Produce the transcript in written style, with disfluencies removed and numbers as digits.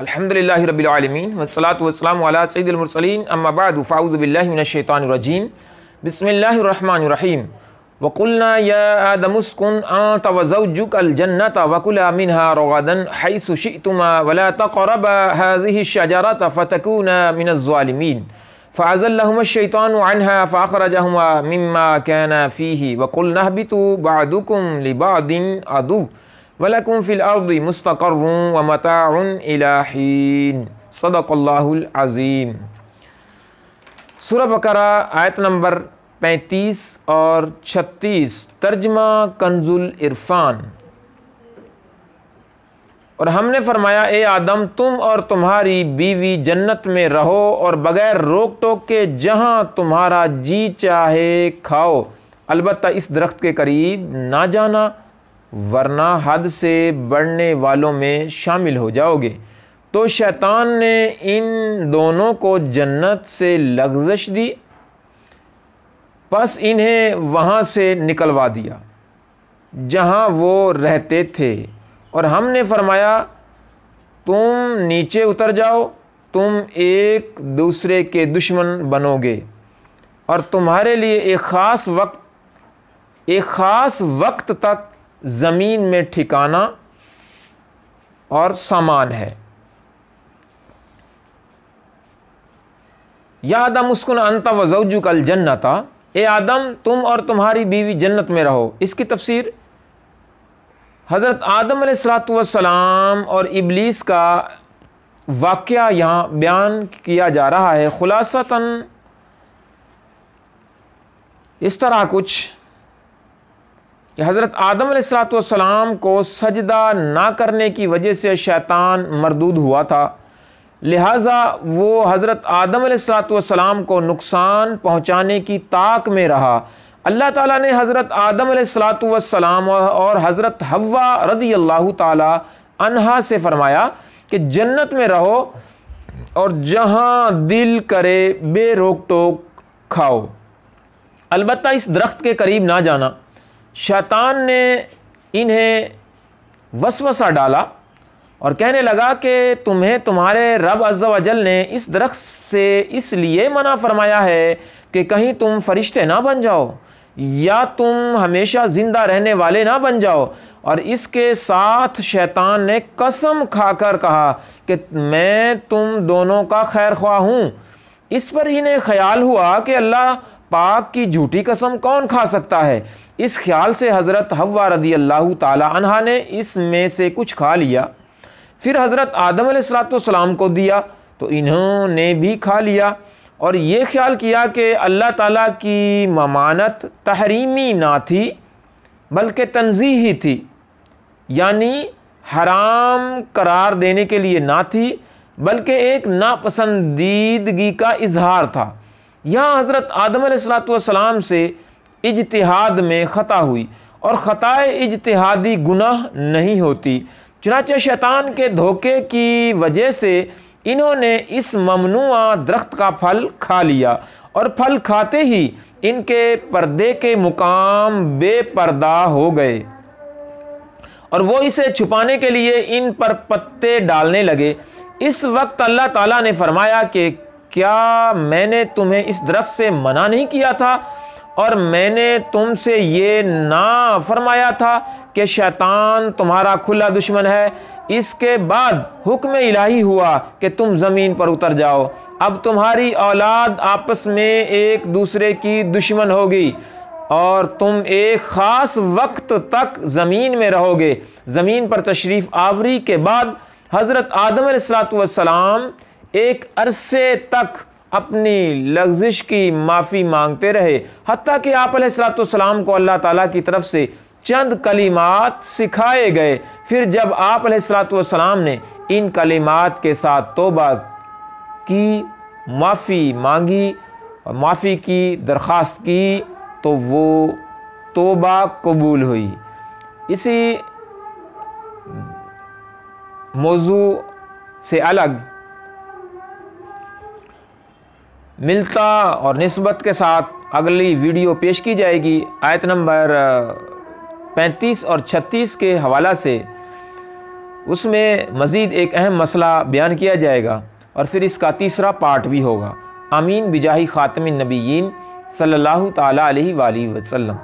الحمدللہ رب العالمین والصلاة والسلام علی سید المرسلین اما بعد فاعوذ باللہ من الشیطان الرجیم بسم اللہ الرحمن الرحیم وقلنا یا آدم اسکن انت وزوجک الجنة وکلا منها رغدا حیث شئتما ولا تقربا هذه الشجرة فتكونا من الظالمین فأزلهما الشیطان عنها فأخرجهما مما كانا فيه وقلنا اهبطوا بعضكم لبعض عدو وَلَكُمْ فِي الْأَرْضِ مُسْتَقَرٌّ وَمَتَاعٌ إِلَىٰ حِينٍ صدق اللہ العظیم۔ سورہ بقرہ آیت نمبر 35 اور 36، ترجمہ کنز العرفان۔ اور ہم نے فرمایا اے آدم تم اور تمہاری بیوی جنت میں رہو اور بغیر روک ٹوک کے جہاں تمہارا جی چاہے کھاؤ، البتہ اس درخت کے قریب نہ جانا ورنہ حد سے بڑھنے والوں میں شامل ہو جاؤ گے۔ تو شیطان نے ان دونوں کو جنت سے لغزش دی، پس انہیں وہاں سے نکلوا دیا جہاں وہ رہتے تھے، اور ہم نے فرمایا تم نیچے اتر جاؤ، تم ایک دوسرے کے دشمن بنو گے اور تمہارے لیے ایک خاص وقت تک زمین میں ٹھکانہ اور سامان ہے۔ یا آدم اسکن انت وزوجک الجنۃ، اے آدم تم اور تمہاری بیوی جنت میں رہو۔ اس کی تفسیر حضرت آدم علیہ السلام اور ابلیس کا واقعہ یہاں بیان کیا جا رہا ہے۔ خلاصتاً اس طرح کچھ کہ حضرت آدم علیہ السلام کو سجدہ نہ کرنے کی وجہ سے شیطان مردود ہوا تھا، لہٰذا وہ حضرت آدم علیہ السلام کو نقصان پہنچانے کی طاق میں رہا۔ اللہ تعالیٰ نے حضرت آدم علیہ السلام اور حضرت حوا رضی اللہ تعالیٰ عنہا سے فرمایا کہ جنت میں رہو اور جہاں دل کرے بے روک ٹوک کھاؤ، البتہ اس درخت کے قریب نہ جانا۔ شیطان نے انہیں وسوسہ ڈالا اور کہنے لگا کہ تمہیں تمہارے رب عز و جل نے اس درخت سے اس لیے منع فرمایا ہے کہ کہیں تم فرشتے نہ بن جاؤ یا تم ہمیشہ زندہ رہنے والے نہ بن جاؤ۔ اور اس کے ساتھ شیطان نے قسم کھا کر کہا کہ میں تم دونوں کا خیر خواہ ہوں۔ اس پر انہیں خیال ہوا کہ اللہ پاک کی جھوٹی قسم کون کھا سکتا ہے۔ اس خیال سے حضرت حوا رضی اللہ تعالی عنہا نے اس میں سے کچھ کھا لیا، پھر حضرت آدم علیہ السلام کو دیا تو انہوں نے بھی کھا لیا، اور یہ خیال کیا کہ اللہ تعالیٰ کی ممانت تحریمی نہ تھی بلکہ تنزیہی تھی، یعنی حرام قرار دینے کے لیے نہ تھی بلکہ ایک ناپسندیدگی کا اظہار تھا۔ یہاں حضرت آدم علیہ السلام سے اجتہاد میں خطا ہوئی، اور خطائے اجتہادی گناہ نہیں ہوتی، چنانچہ شیطان کے دھوکے کی وجہ سے انہوں نے اس ممنوع درخت کا پھل کھا لیا، اور پھل کھاتے ہی ان کے پردے کے مقام بے پردہ ہو گئے، اور وہ اسے چھپانے کے لیے ان پر پتے ڈالنے لگے۔ اس وقت اللہ تعالیٰ نے فرمایا کہ کیا میں نے تمہیں اس درخت سے منع نہیں کیا تھا، اور میں نے تم سے یہ نہ فرمایا تھا کہ شیطان تمہارا کھلا دشمن ہے۔ اس کے بعد حکم الہی ہوا کہ تم زمین پر اتر جاؤ، اب تمہاری اولاد آپس میں ایک دوسرے کی دشمن ہوگی اور تم ایک خاص وقت تک زمین میں رہو گے۔ زمین پر تشریف آوری کے بعد حضرت آدم علیہ السلام ایک عرصے تک اپنی لغزش کی معافی مانگتے رہے، حتیٰ کہ آپ علیہ السلام کو اللہ تعالیٰ کی طرف سے چند کلمات سکھائے گئے۔ پھر جب آپ علیہ السلام نے ان کلمات کے ساتھ توبہ کی، معافی مانگی اور معافی کی درخواست کی تو وہ توبہ قبول ہوئی۔ اسی موضوع سے الگ ملتا اور نسبت کے ساتھ اگلی ویڈیو پیش کی جائے گی۔ آیت نمبر 35 اور 36 کے حوالہ سے اس میں مزید ایک اہم مسئلہ بیان کیا جائے گا اور پھر اس کا تیسرا پارٹ بھی ہوگا۔ آمین بجاہ خاتم النبیین صلی اللہ تعالیٰ علیہ وآلہ وسلم۔